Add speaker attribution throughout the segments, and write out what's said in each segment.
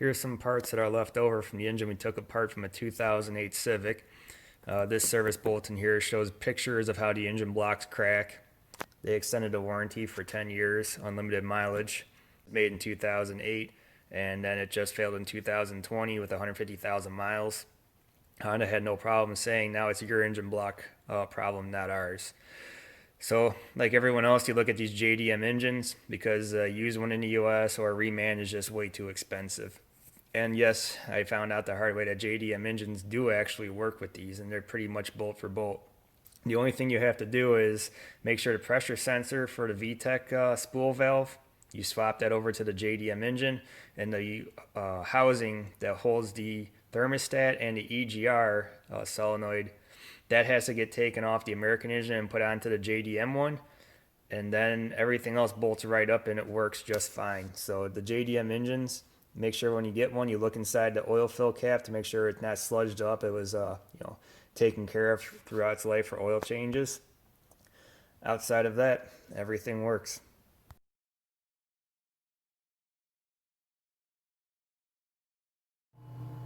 Speaker 1: Here's some parts that are left over from the engine we took apart from a 2008 Civic. This service bulletin here shows pictures of how the engine blocks crack. They extended the warranty for 10 years, unlimited mileage, made in 2008, and then it just failed in 2020 with 150,000 miles. Honda had no problem saying now it's your engine block problem, not ours. So, like everyone else, you look at these JDM engines because use one in the US or reman is just way too expensive. And yes, I found out the hard way that JDM engines do actually work with these, and they're pretty much bolt for bolt. The only thing you have to do is make sure the pressure sensor for the VTEC spool valve, you swap that over to the JDM engine, and the housing that holds the thermostat and the EGR solenoid, that has to get taken off the American engine and put onto the JDM one, and then everything else bolts right up and it works just fine. So the JDM engines, make sure when you get one, you look inside the oil fill cap to make sure it's not sludged up. It was taken care of throughout its life for oil changes. Outside of that, everything works.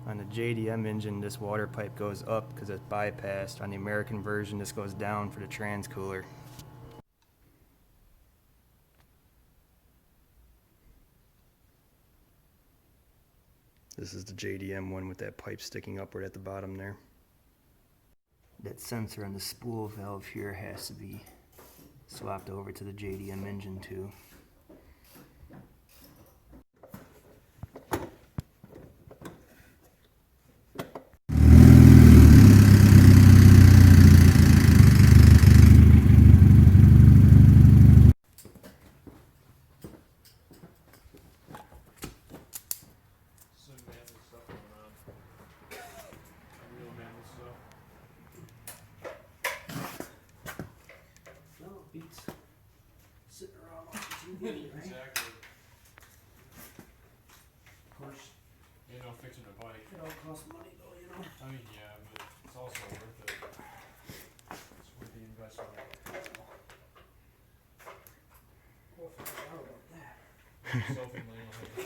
Speaker 1: On the JDM engine, this water pipe goes up because it's bypassed. On the American version, this goes down for the trans cooler. This is the JDM one with that pipe sticking upward at the bottom there. That sensor on the spool valve here has to be swapped over to the JDM engine too. Beats sitting around watching TV, right?
Speaker 2: Exactly. Of course, fixing a bike.
Speaker 1: It all costs money though, you know.
Speaker 2: I mean, yeah, but it's also worth it. It's worth the investment.
Speaker 1: We'll find out about that.
Speaker 2: Self-inly,